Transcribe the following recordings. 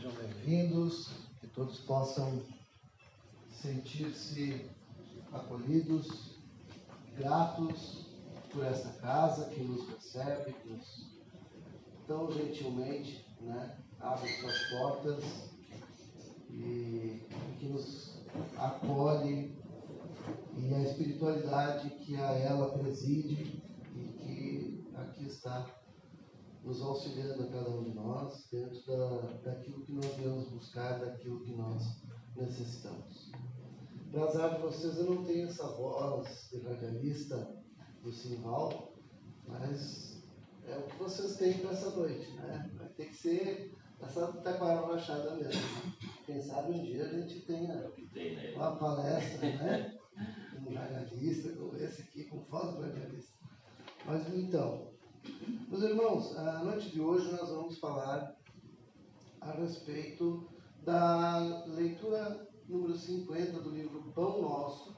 Sejam bem-vindos, que todos possam sentir-se acolhidos, gratos por esta casa que nos recebe, que nos tão gentilmente, abre suas portas e que nos acolhe, e a espiritualidade que a ela preside e que aqui está nos auxiliando a cada um de nós dentro daquilo que nós viemos buscar, daquilo que nós necessitamos. Para azar de vocês, eu não tenho essa voz de radialista do Simval, mas é o que vocês têm para essa noite, né? Vai ter que ser essa taquara rachada mesmo. Quem sabe um dia a gente tenha uma palestra, né? Um radialista como esse aqui, com foto do radialista. Mas então, meus irmãos, a noite de hoje nós vamos falar a respeito da leitura número 50 do livro Pão Nosso,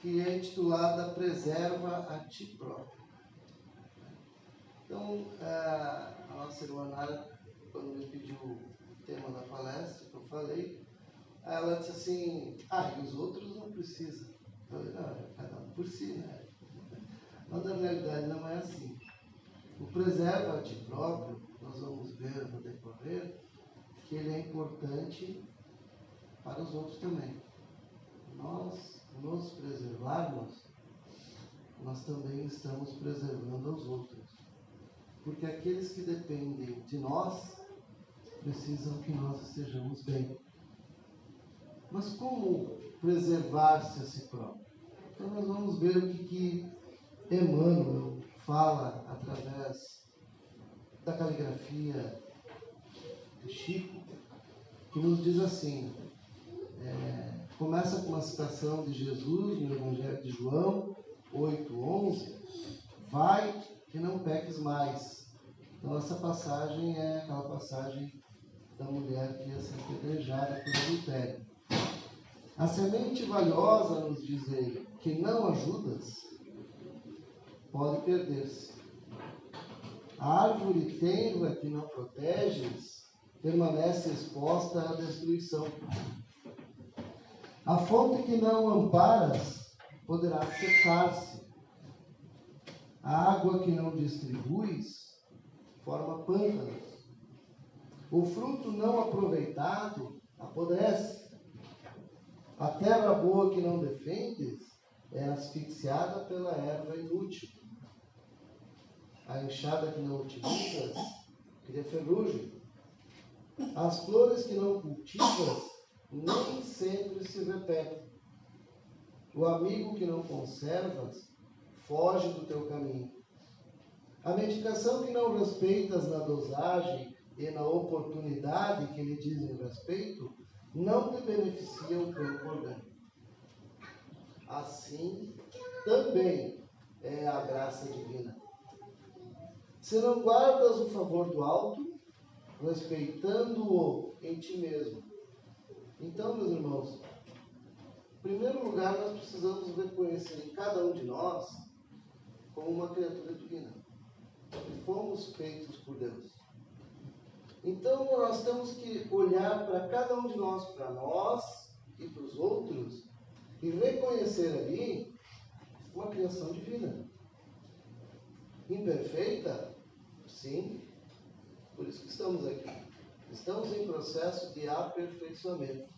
que é intitulada Preserva a Ti Próprio. Então, a nossa irmã Nara, quando me pediu o tema da palestra, que eu falei, ela disse assim, e os outros não precisam. Eu falei, não, cada um por si, né? Mas na realidade não é assim. O preserva a ti próprio, nós vamos ver no decorrer, que ele é importante para os outros também. Nós nos preservarmos, nós também estamos preservando aos outros. Porque aqueles que dependem de nós, precisam que nós estejamos bem. Mas como preservar-se a si próprio? Então nós vamos ver o que Emmanuel fala através da caligrafia de Chico, que nos diz assim, começa com uma citação de Jesus no Evangelho de João 8:11, vai que não peques mais. Então essa passagem é aquela passagem da mulher que ia ser apedrejada por adultério. A semente valiosa, nos diz ele, que não ajudas, pode perder-se. A árvore tenra que não proteges permanece exposta à destruição. A fonte que não amparas poderá secar-se. A água que não distribuis forma pântanos. O fruto não aproveitado apodrece. A terra boa que não defendes é asfixiada pela erva inútil. A enxada que não utilizas cria ferrugem. As flores que não cultivas nem sempre se repetem. O amigo que não conservas foge do teu caminho. A medicação que não respeitas na dosagem e na oportunidade que lhe dizem respeito não te beneficia o corpo orgânico. Assim também é a graça divina. Se não guardas o favor do alto, respeitando-o em ti mesmo. Então, meus irmãos, em primeiro lugar, nós precisamos reconhecer em cada um de nós como uma criatura divina. Que fomos feitos por Deus. Então, nós temos que olhar para cada um de nós, para nós e para os outros, e reconhecer ali uma criação divina. Imperfeita? Sim. Por isso que estamos aqui. Estamos em processo de aperfeiçoamento.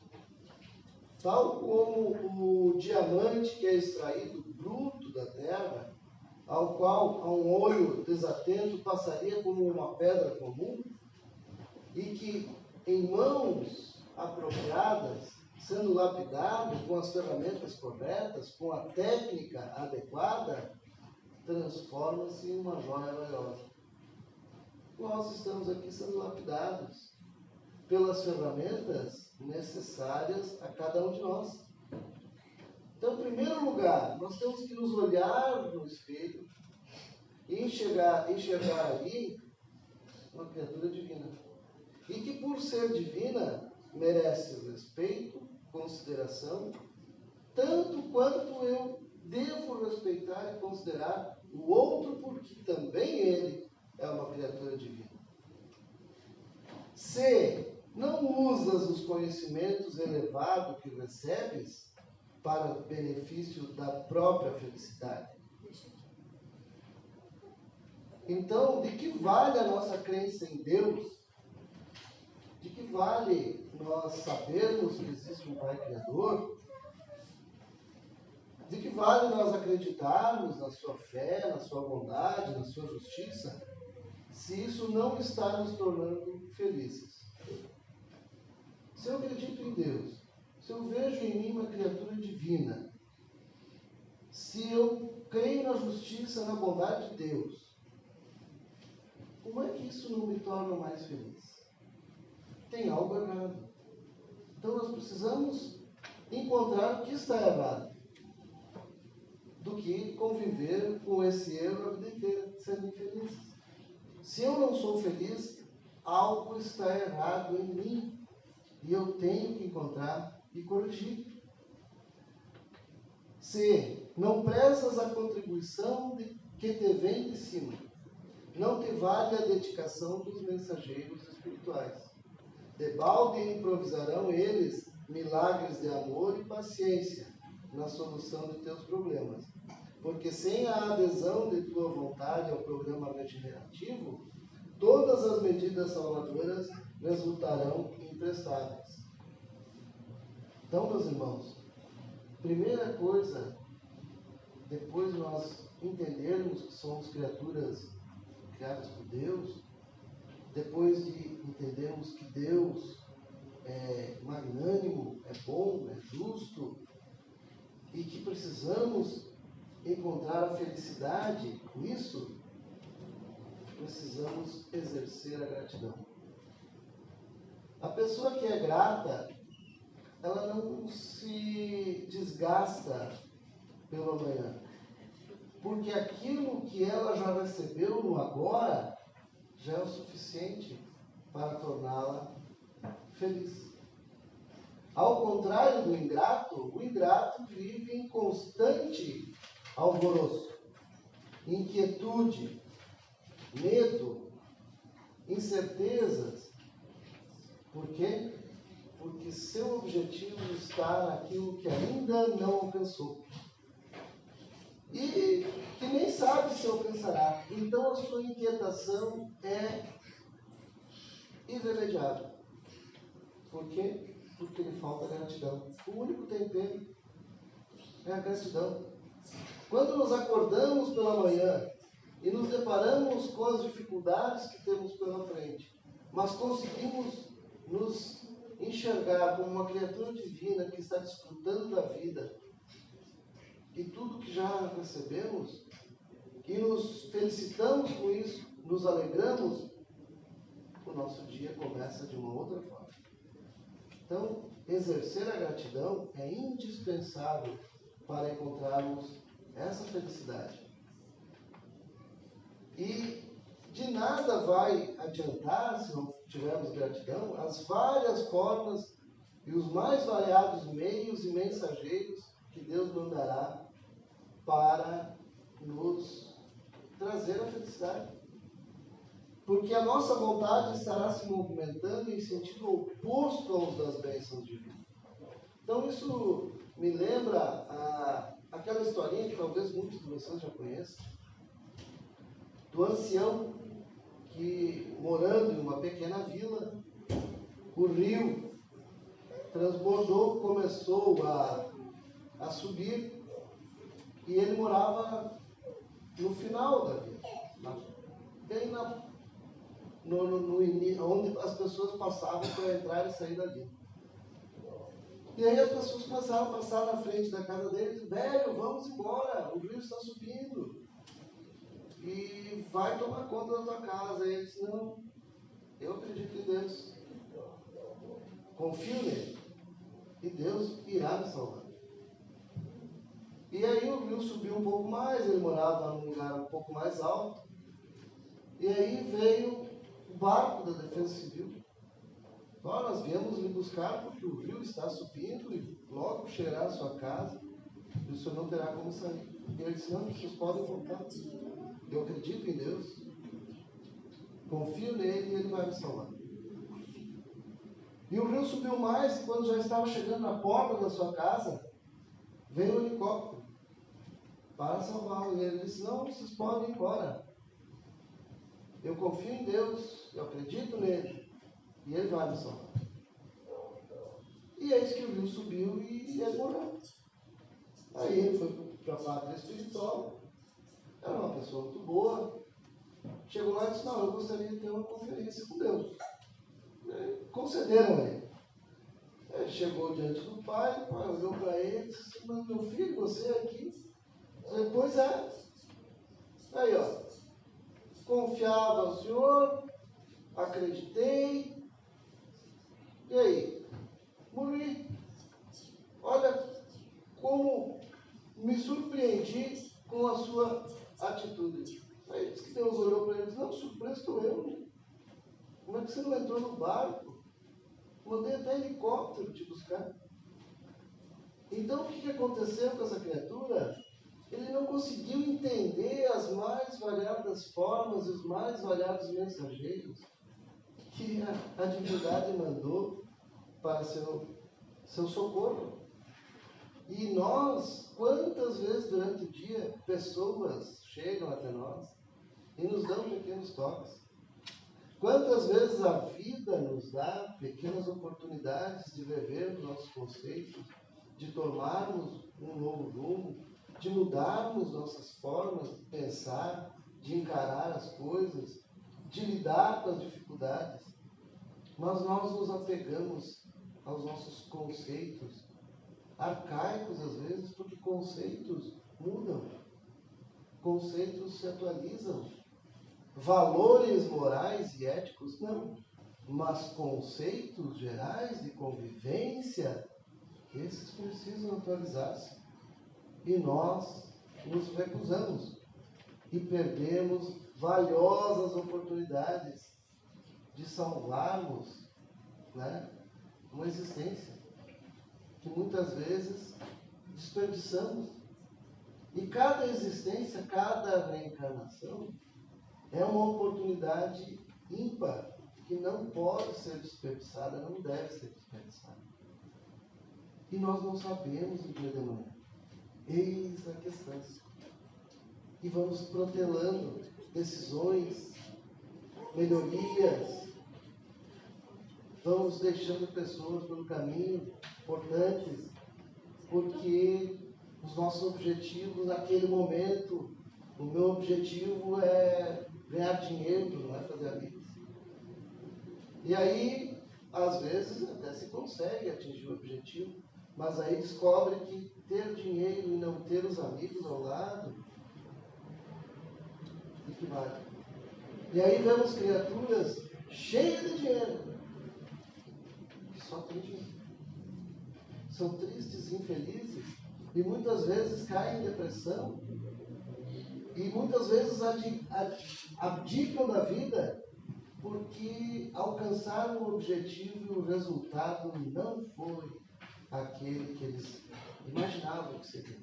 Tal como o diamante que é extraído bruto da terra, ao qual a um olho desatento passaria como uma pedra comum, e que em mãos apropriadas, sendo lapidado com as ferramentas corretas, com a técnica adequada, transforma-se em uma joia valiosa. Nós estamos aqui sendo lapidados pelas ferramentas necessárias a cada um de nós. Então, em primeiro lugar, nós temos que nos olhar no espelho e enxergar ali uma criatura divina. E que, por ser divina, merece respeito, consideração, tanto quanto eu devo respeitar e considerar o outro, porque também ele é uma criatura divina. Se não usas os conhecimentos elevados que recebes para benefício da própria felicidade. Então, de que vale a nossa crença em Deus? De que vale nós sabermos que existe um Pai Criador? De que vale nós acreditarmos na sua fé, na sua bondade, na sua justiça, se isso não está nos tornando felizes? Se eu acredito em Deus, se eu vejo em mim uma criatura divina, se eu creio na justiça, na bondade de Deus, como é que isso não me torna mais feliz? Tem algo errado. Então nós precisamos encontrar o que está errado, do que conviver com esse erro a vida inteira, sendo infeliz. Se eu não sou feliz, algo está errado em mim e eu tenho que encontrar e corrigir. Se não prestas a contribuição que te vem de cima, não te vale a dedicação dos mensageiros espirituais. Debalde improvisarão eles milagres de amor e paciência na solução de teus problemas. Porque sem a adesão de tua vontade ao programa regenerativo, todas as medidas salvadoras resultarão imprestáveis. Então, meus irmãos, primeira coisa, depois de nós entendermos que somos criaturas criadas por Deus, depois de entendermos que Deus é magnânimo, é bom, é justo, e que precisamos encontrar a felicidade nisso, precisamos exercer a gratidão. A pessoa que é grata, ela não se desgasta pelo amanhã, porque aquilo que ela já recebeu no agora já é o suficiente para torná-la feliz. Ao contrário do ingrato, o ingrato vive em constante alvoroço, inquietude, medo, incertezas. Por quê? Porque seu objetivo está naquilo que ainda não alcançou. E que nem sabe se alcançará. Então a sua inquietação é irremediável. Por quê? Porque lhe falta gratidão. O único tempero é a gratidão. Quando nos acordamos pela manhã e nos deparamos com as dificuldades que temos pela frente, mas conseguimos nos enxergar como uma criatura divina que está desfrutando da vida e tudo que já recebemos, e nos felicitamos com isso, nos alegramos, o nosso dia começa de uma outra forma. Então, exercer a gratidão é indispensável para encontrarmos essa felicidade. E de nada vai adiantar, se não tivermos gratidão, as várias formas e os mais variados meios e mensageiros que Deus mandará para nos trazer a felicidade. Porque a nossa vontade estará se movimentando em sentido oposto aos das bênçãos divinas. Então isso me lembra aquela historinha que talvez muitos de vocês já conheçam, do ancião que, morando em uma pequena vila, o rio transbordou, começou a subir, e ele morava no final da vila, bem onde as pessoas passavam para entrar e sair dali. E aí as pessoas começaram a passar na frente da casa dele: velho, vamos embora, o rio está subindo e vai tomar conta da tua casa. E ele disse: não, eu acredito em Deus, confio nele, e Deus irá me salvar. E aí o rio subiu um pouco mais, ele morava num lugar um pouco mais alto, e aí veio o barco da Defesa Civil. Nós viemos lhe buscar porque o rio está subindo e logo chegará à sua casa e o senhor não terá como sair. E ele disse: não, vocês podem voltar. Eu acredito em Deus, confio nele e ele vai me salvar. E o rio subiu mais, e quando já estava chegando na porta da sua casa, veio um helicóptero para salvá-lo. E ele disse: não, vocês podem ir embora. Eu confio em Deus, eu acredito nele, e ele vai me salvar. E eis que o rio subiu e ele morreu. Aí ele foi para a pátria espiritual, era uma pessoa muito boa. Chegou lá e disse: não, eu gostaria de ter uma conferência com Deus. Concederam a ele. Ele chegou diante do pai, o pai olhou para ele e disse: mas meu filho, você aqui? Ele: pois é. Aí, ó, confiava ao Senhor, acreditei, e aí? Morri. Olha como me surpreendi com a sua atitude. Aí diz que Deus olhou para ele e disse: não, surpreso estou eu. Como é que você não entrou no barco? Mandei até helicóptero te buscar. Então, o que aconteceu com essa criatura? Ele não conseguiu entender as mais variadas formas e os mais variados mensageiros que a divindade mandou para seu socorro. E nós, quantas vezes durante o dia, pessoas chegam até nós e nos dão pequenos toques. Quantas vezes a vida nos dá pequenas oportunidades de rever os nossos conceitos, de tomarmos um novo rumo, de mudarmos nossas formas de pensar, de encarar as coisas, de lidar com as dificuldades. Mas nós nos apegamos aos nossos conceitos, arcaicos às vezes, porque conceitos mudam, conceitos se atualizam. Valores morais e éticos, não. Mas conceitos gerais de convivência, esses precisam atualizar-se. E nós nos recusamos e perdemos valiosas oportunidades de salvarmos, né, uma existência que muitas vezes desperdiçamos. E cada existência, cada reencarnação é uma oportunidade ímpar, que não pode ser desperdiçada, não deve ser desperdiçada. E nós não sabemos o dia de amanhã. Eis a questão. E vamos protelando decisões, melhorias, vamos deixando pessoas pelo caminho importantes, porque os nossos objetivos naquele momento, o meu objetivo é ganhar dinheiro, não é fazer amigos. E aí, às vezes, até se consegue atingir o objetivo, mas aí descobre que ter dinheiro e não ter os amigos ao lado, e que vale. E aí vemos criaturas cheias de dinheiro, que só tem dinheiro. São tristes, infelizes, e muitas vezes caem em depressão, e muitas vezes abdicam da vida, porque alcançaram o objetivo e o resultado não foi aquele que eles imaginavam que seria.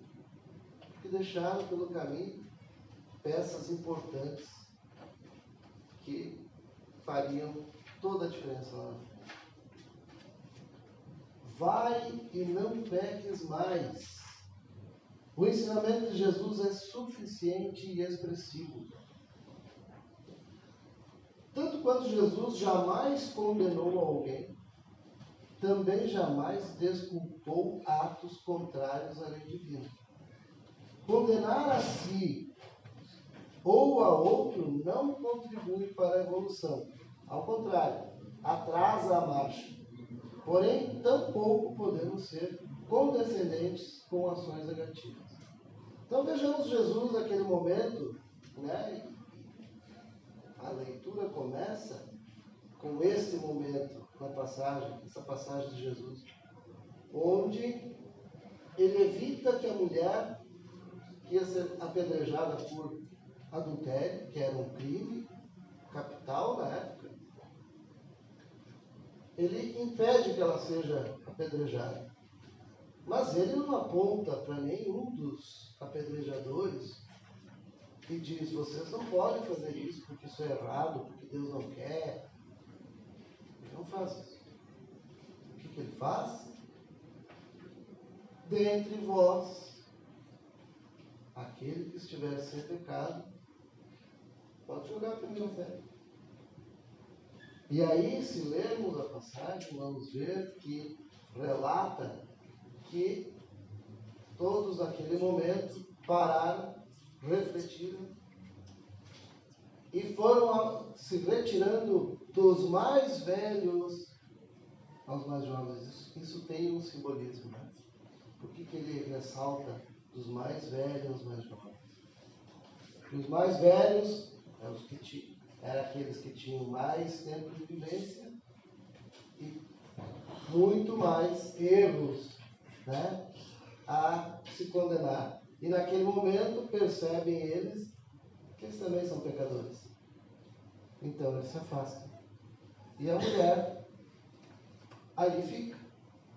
Porque deixaram pelo caminho peças importantes que fariam toda a diferença lá na frente. Vai e não peques mais. O ensinamento de Jesus é suficiente e expressivo. Tanto quanto Jesus jamais condenou alguém, também jamais desculpou atos contrários à lei divina. Condenar a si ou a outro não contribui para a evolução. Ao contrário, atrasa a marcha. Porém, tampouco podemos ser condescendentes com ações negativas. Então vejamos Jesus naquele momento, né? A leitura começa com esse momento na passagem, essa passagem de Jesus, onde ele evita que a mulher que ia ser apedrejada por adultério, que era um crime capital na época, ele impede que ela seja apedrejada. Mas ele não aponta para nenhum dos apedrejadores e diz: vocês não podem fazer isso porque isso é errado, porque Deus não quer. Ele não faz isso. faz? Dentre vós, aquele que estiver sem pecado, pode jogar a primeira pedra. E aí, se lermos a passagem, vamos ver que relata que todos naquele momento pararam, refletiram e foram se retirando dos mais velhos aos mais jovens. Isso tem um simbolismo, né? Por que ele ressalta dos mais velhos aos mais jovens? Os mais velhos eram aqueles que tinham mais tempo de vivência e muito mais erros, né, a se condenar. E naquele momento percebem eles que eles também são pecadores. Então eles se afastam. E a mulher ali fica,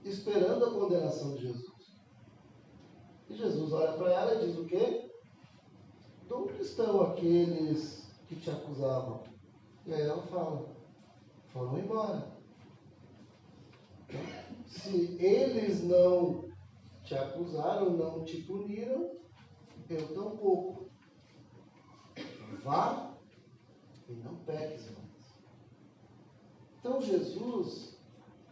esperando a condenação de Jesus. E Jesus olha para ela e diz o quê? De onde estão aqueles que te acusavam? E aí ela fala, foram embora. Se eles não te acusaram, não te puniram, eu tampouco. Vá e não peques mais. Então Jesus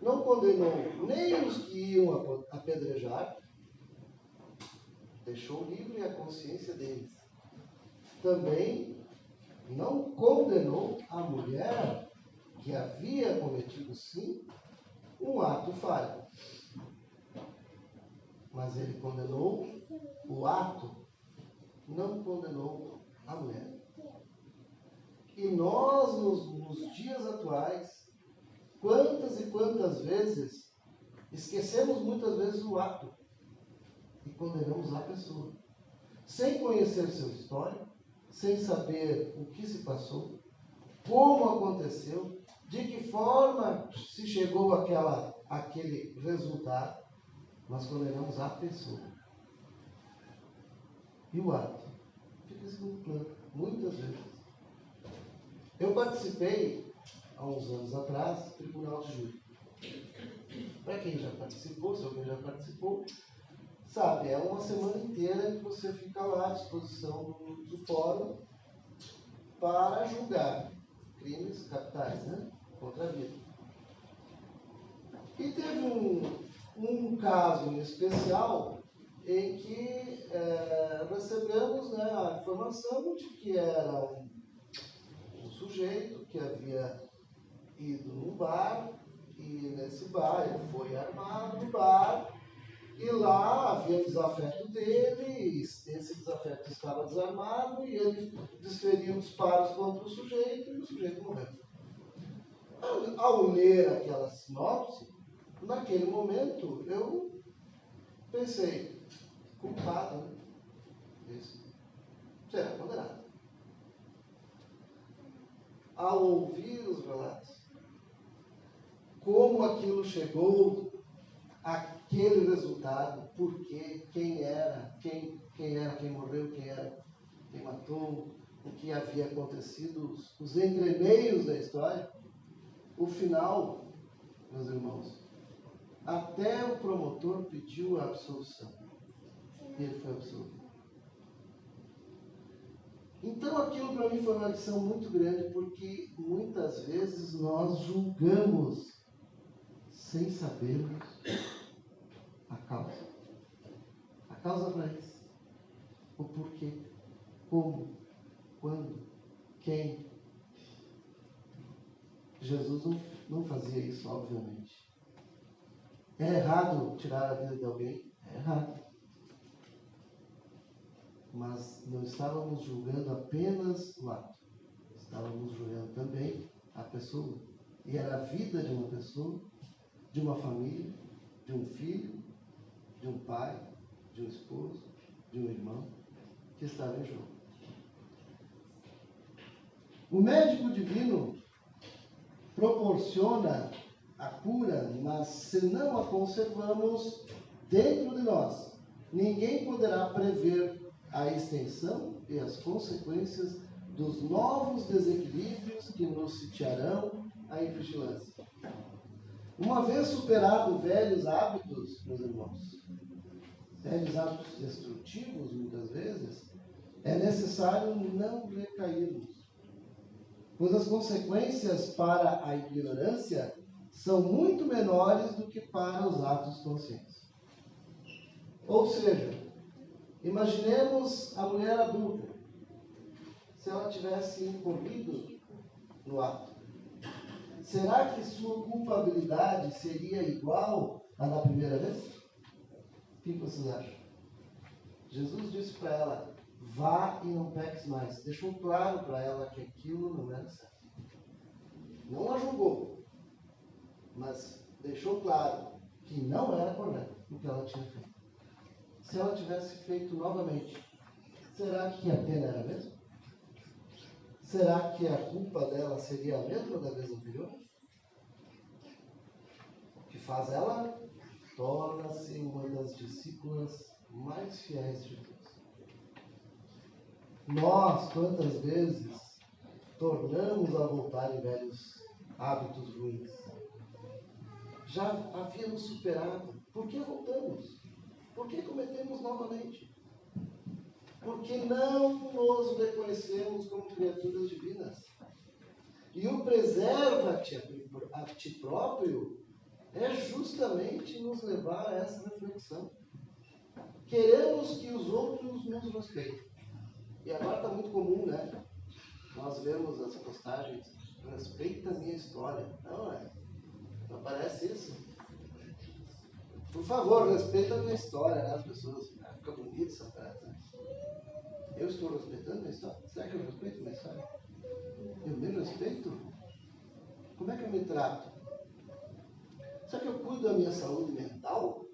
não condenou nem os que iam apedrejar, deixou livre a consciência deles. Também não condenou a mulher que havia cometido, sim, um ato falho. Mas ele condenou o ato, não condenou a mulher. E nós, nos dias atuais, quantas e quantas vezes esquecemos muitas vezes o ato e condenamos a pessoa, sem conhecer seu histórico, sem saber o que se passou, como aconteceu, de que forma se chegou àquele resultado. Nós condenamos a pessoa. E o ato fica em segundo plano, muitas vezes. Eu participei, há uns anos atrás, do Tribunal de Júri. Para quem já participou, se alguém já participou, sabe, é uma semana inteira que você fica lá à disposição do fórum para julgar crimes capitais, né, contra a vida. E teve um caso em especial em que recebemos, né, a informação de que era um sujeito que havia ido num bar, e nesse bar ele foi armado no bar, e lá havia um desafeto dele, esse desafeto estava desarmado, e ele desferiu disparos contra o sujeito, e o sujeito morreu. Ao ler aquela sinopse, naquele momento, eu pensei, culpado, né? Esse será condenado. Ao ouvir os relatos, como aquilo chegou àquele resultado, por quê, quem era, quem morreu, quem matou, o que havia acontecido, os entremeios da história, o final, meus irmãos, até o promotor pediu a absolução. E ele foi absolvido. Então aquilo para mim foi uma lição muito grande, porque muitas vezes nós julgamos sem sabermos a causa. A causa raiz. O porquê. Como. Quando. Quem. Jesus não fazia isso, obviamente. É errado tirar a vida de alguém? É errado. Mas não estávamos julgando apenas o ato. Estávamos julgando também a pessoa. E era a vida de uma pessoa, de uma família, de um filho, de um pai, de um esposo, de um irmão, que estava em jogo. O médico divino proporciona a cura, mas se não a conservamos dentro de nós, ninguém poderá prever a extensão e as consequências dos novos desequilíbrios que nos sitiarão a invigilância. Uma vez superado velhos hábitos, meus irmãos, velhos hábitos destrutivos, muitas vezes, é necessário não recairmos, pois as consequências para a ignorância são muito menores do que para os atos conscientes. Ou seja, imaginemos a mulher adulta, se ela tivesse incorrido no ato. Será que sua culpabilidade seria igual à da primeira vez? O que vocês acham? Jesus disse para ela, vá e não peques mais. Deixou claro para ela que aquilo não era certo. Não a julgou, mas deixou claro que não era correto o que ela tinha feito. Se ela tivesse feito novamente, será que a pena era a mesma? Será que a culpa dela seria a mesma da vez anterior? O que faz ela? Torna-se uma das discípulas mais fiéis de Deus. Nós, quantas vezes, tornamos a voltar em velhos hábitos ruins? Já havíamos superado. Por que voltamos? Por que cometemos novamente? Porque não nos reconhecemos como criaturas divinas. E o preserva-te a ti próprio é justamente nos levar a essa reflexão. Queremos que os outros nos respeitem. E agora está muito comum, né? Nós vemos as postagens, respeita a minha história. Não parece isso? Por favor, respeita a minha história, né? As pessoas, fica bonito essa frase, né? Eu estou respeitando a minha história? Será que eu respeito a minha história? Eu me respeito? Como é que eu me trato? Será que eu cuido da minha saúde mental?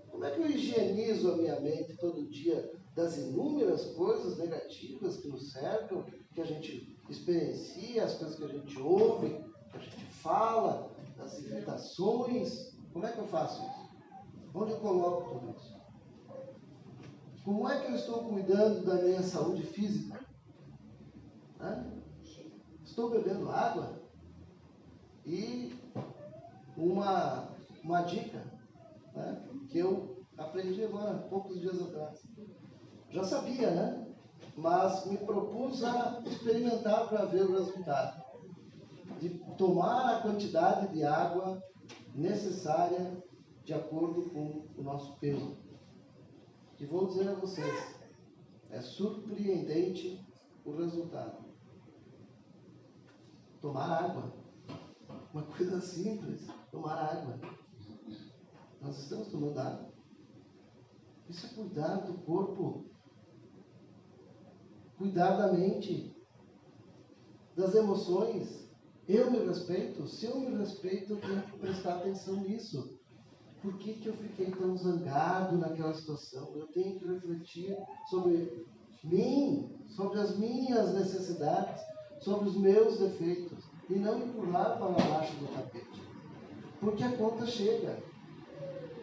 Como é que eu higienizo a minha mente todo dia das inúmeras coisas negativas que nos cercam, que a gente experiencia, as coisas que a gente ouve, que a gente fala, as irritações? Como é que eu faço isso? Onde eu coloco tudo isso? Como é que eu estou cuidando da minha saúde física? Estou bebendo água? E uma dica, né, que eu aprendi agora, poucos dias atrás. Já sabia, né? Mas me propus a experimentar para ver o resultado. De tomar a quantidade de água necessária de acordo com o nosso peso. E vou dizer a vocês, é surpreendente o resultado. Tomar água. Uma coisa simples, tomar água. Nós estamos tomando água. Isso é cuidar do corpo, cuidar da mente, das emoções. Eu me respeito. Se eu me respeito, eu tenho que prestar atenção nisso. Por que eu fiquei tão zangado naquela situação? Eu tenho que refletir sobre mim, sobre as minhas necessidades, sobre os meus defeitos, e não empurrar para baixo do tapete. Porque a conta chega.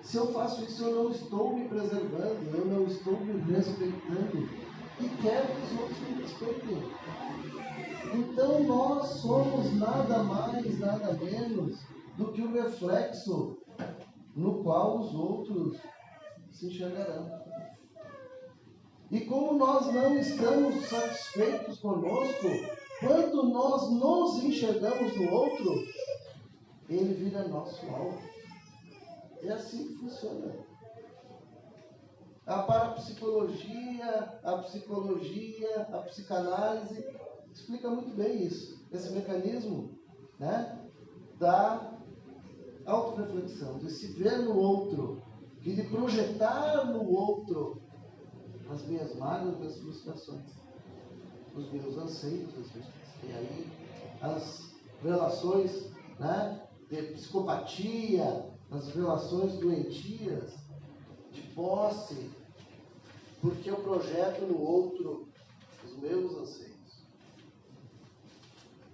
Se eu faço isso, eu não estou me preservando, eu não estou me respeitando. E quero que os outros me respeitem. Então nós somos nada mais, nada menos do que o reflexo no qual os outros se enxergarão. E como nós não estamos satisfeitos conosco, quando nós nos enxergamos no outro, ele vira nosso alvo. É assim que funciona. A parapsicologia, a psicologia, a psicanálise explica muito bem isso. Esse mecanismo, né, da autorreflexão, de se ver no outro e de projetar no outro as minhas mágoas, as minhas frustrações, os meus anseios, às vezes. E aí as relações, né, de psicopatia, as relações doentias, de posse, porque eu projeto no outro os meus anseios.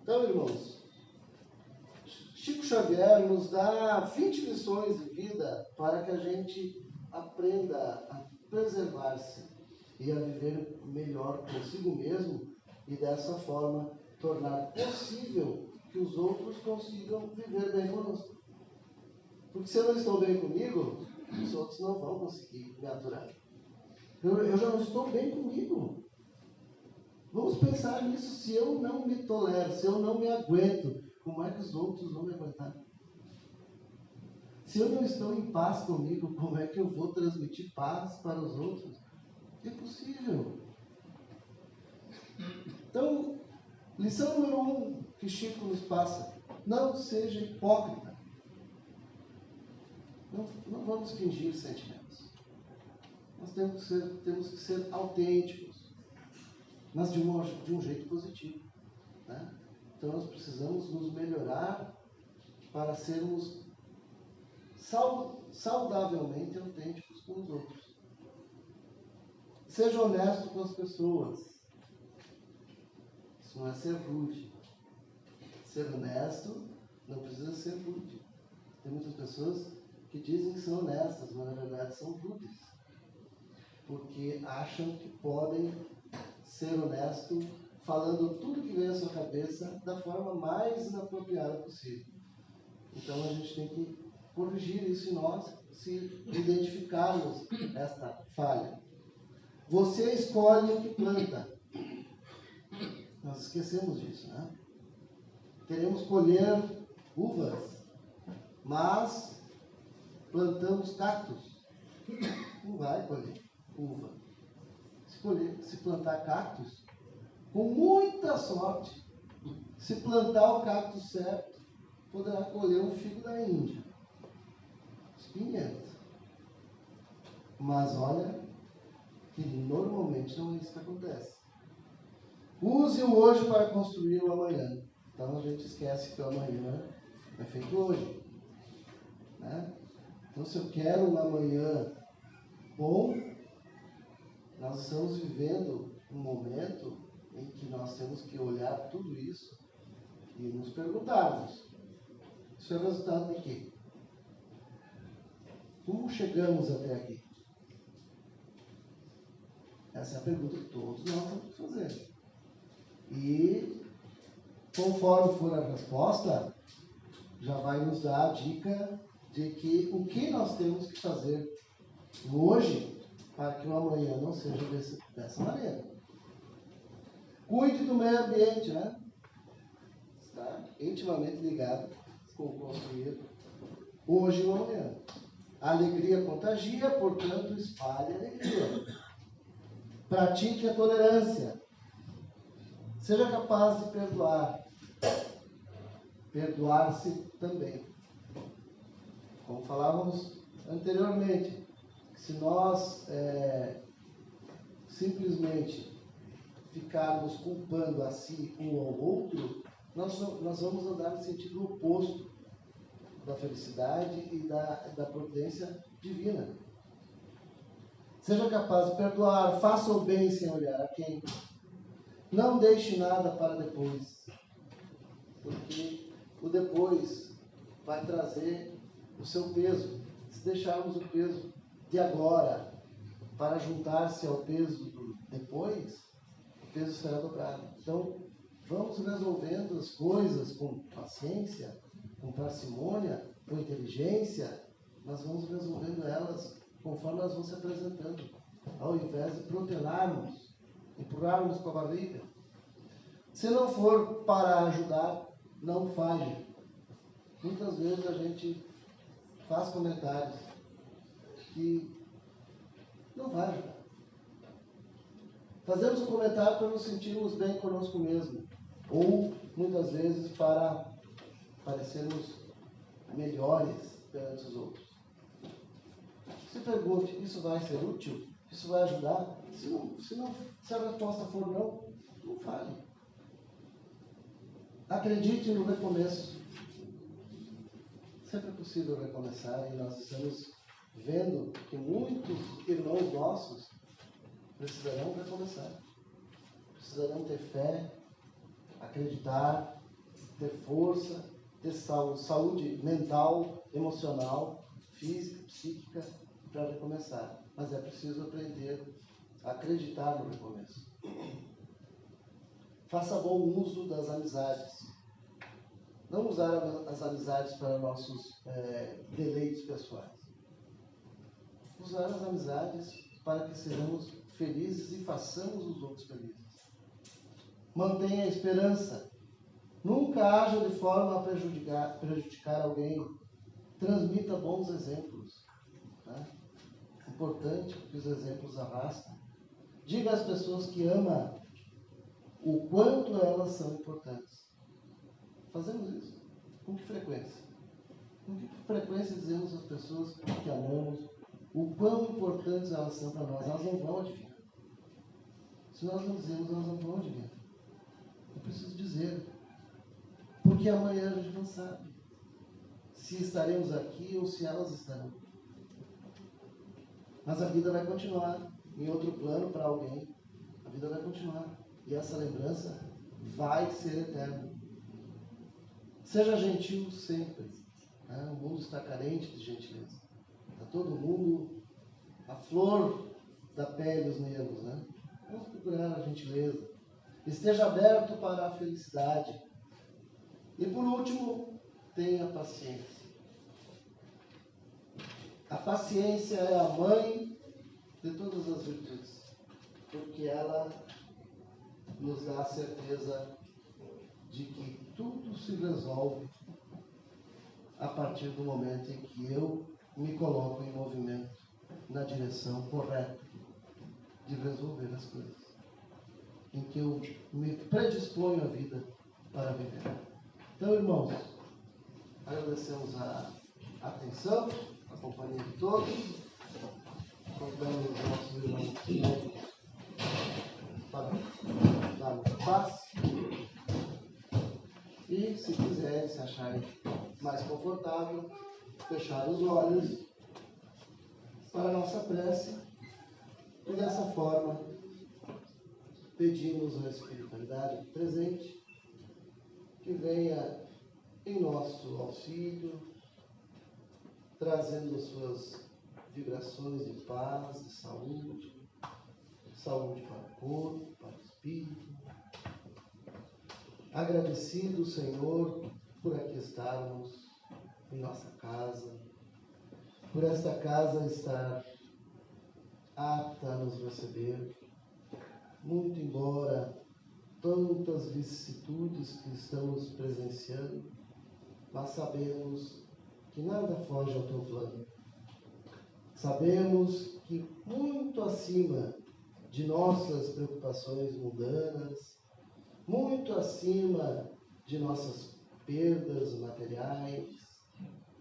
Então, irmãos, Chico Xavier nos dá 20 lições de vida para que a gente aprenda a preservar-se e a viver melhor consigo mesmo e dessa forma tornar possível que os outros consigam viver bem conosco. Porque se eu não estou bem comigo, os outros não vão conseguir me aturar. Eu já não estou bem comigo. Vamos pensar nisso. Se eu não me tolero, se eu não me aguento, como é que os outros vão me aguentar? Se eu não estou em paz comigo, como é que eu vou transmitir paz para os outros? É possível. Então, lição número 1 que Chico nos passa: não seja hipócrita. Não vamos fingir sentimentos. Nós temos que ser autênticos, mas de um jeito positivo, né? Então nós precisamos nos melhorar para sermos saudavelmente autênticos com os outros. Seja honesto com as pessoas. Isso não é ser rude. Ser honesto não precisa ser rude. Tem muitas pessoas que dizem que são honestas, mas na verdade são rudes. Porque acham que podem ser honesto falando tudo que vem à sua cabeça da forma mais inapropriada possível. Então a gente tem que corrigir isso em nós, se identificarmos esta falha. Você escolhe o que planta. Nós esquecemos disso, né? Queremos colher uvas, mas plantamos cactos. Não vai colher uva. Se plantar cactos, com muita sorte, se plantar o cacto certo, poderá colher um figo da Índia. Espinhento. Mas olha que normalmente não é isso que acontece. Use o hoje para construir o amanhã. Então a gente esquece que o amanhã é feito hoje, né? Então se eu quero um amanhã bom, nós estamos vivendo um momento em que nós temos que olhar tudo isso e nos perguntarmos: isso é resultado de quê? Como chegamos até aqui? Essa é a pergunta que todos nós temos que fazer. E conforme for a resposta, já vai nos dar a dica de que o que nós temos que fazer hoje para que o amanhã não seja dessa maneira. Cuide do meio ambiente, né? Está intimamente ligado com o construir hoje e o amanhã. A alegria contagia, portanto, espalhe a alegria. Pratique a tolerância. Seja capaz de perdoar. Perdoar-se também. Como falávamos anteriormente, se nós simplesmente ficarmos culpando a si um ao outro, nós vamos andar no sentido oposto da felicidade e da providência divina. Seja capaz de perdoar, faça o bem sem olhar a quem. Não deixe nada para depois, porque o depois vai trazer o seu peso. Se deixarmos o peso de agora para juntar-se ao peso do depois, o peso será dobrado. Então, vamos resolvendo as coisas com paciência, com parcimônia, com inteligência, mas vamos resolvendo elas conforme elas vão se apresentando, ao invés de protelarmos, empurrarmos com a barriga. Se não for para ajudar, não fale. Muitas vezes a gente faz comentários que não vai ajudar. Fazemos um comentário para nos sentirmos bem conosco mesmo, ou muitas vezes para parecermos melhores perante os outros. Se pergunte: isso vai ser útil? Isso vai ajudar? Se a resposta for não, não fale. Acredite no recomeço. Sempre é possível recomeçar, e nós estamos vendo que muitos irmãos nossos precisarão recomeçar. Precisarão ter fé, acreditar, ter força, ter saúde mental, emocional, física, psíquica, para recomeçar. Mas é preciso aprender a acreditar no recomeço. Faça bom uso das amizades. Não usar as amizades para nossos deleites pessoais. Usar as amizades para que sejamos felizes e façamos os outros felizes. Mantenha a esperança. Nunca haja de forma a prejudicar alguém. Transmita bons exemplos. Né? Importante, porque os exemplos arrastam. Diga às pessoas que ama o quanto elas são importantes. Fazemos isso? Com que frequência? Com que frequência dizemos às pessoas que amamos o quão importantes elas são para nós? Elas não vão adivinhar. Se nós não dizemos, elas não vão adivinhar. Eu preciso dizer. Porque amanhã a gente não sabe se estaremos aqui ou se elas estarão. Mas a vida vai continuar. Em outro plano, para alguém, a vida vai continuar. E essa lembrança vai ser eterna. Seja gentil sempre. Né? O mundo está carente de gentileza. Está todo mundo à flor da pele, os nervos. Né? Vamos procurar a gentileza. Esteja aberto para a felicidade. E por último, tenha paciência. A paciência é a mãe de todas as virtudes, porque ela nos dá a certeza de que tudo se resolve a partir do momento em que eu me coloco em movimento na direção correta de resolver as coisas, em que eu me predisponho à vida para viver. Então, irmãos, agradecemos a atenção, a companhia de todos. Convidamos os nossos irmãos para darmos paz. E, se quiserem, se acharem mais confortável, fechar os olhos para a nossa prece. E dessa forma, pedimos à espiritualidade presente que venha em nosso auxílio, trazendo as suas vibrações de paz, de saúde, saúde para o corpo, para o espírito. Agradecido, Senhor, por aqui estarmos em nossa casa, por esta casa estar apta a nos receber, muito embora tantas vicissitudes que estamos presenciando, mas sabemos que nada foge ao teu plano. Sabemos que muito acima de nossas preocupações mundanas, muito acima de nossas perdas materiais,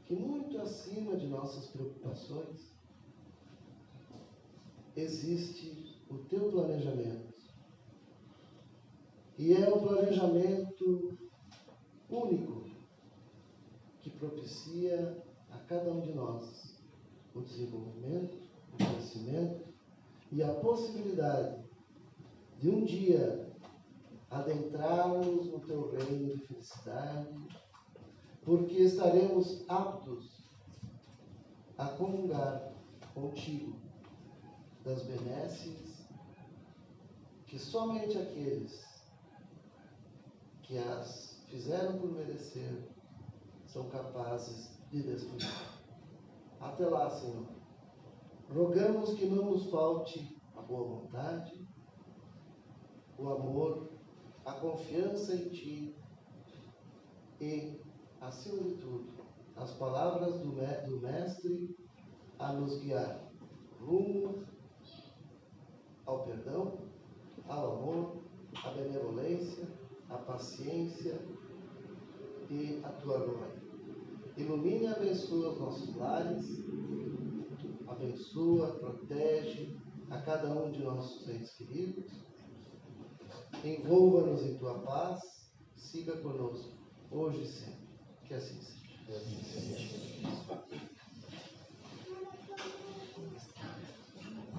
que muito acima de nossas preocupações, existe o teu planejamento. E é um planejamento único que propicia a cada um de nós o desenvolvimento, o crescimento e a possibilidade de um dia adentrarmos no teu reino de felicidade, porque estaremos aptos a comungar contigo das benesses que somente aqueles que as fizeram por merecer são capazes de desfrutar. Até lá, Senhor, rogamos que não nos falte a boa vontade, o amor, a confiança em Ti e, acima de tudo, as palavras do Mestre a nos guiar rumo ao perdão, ao amor, à benevolência, à paciência e à Tua glória. Ilumina e abençoa os nossos lares, abençoa, protege a cada um de nossos entes queridos, envolva-nos em Tua paz, siga conosco, hoje e sempre. Que assim seja.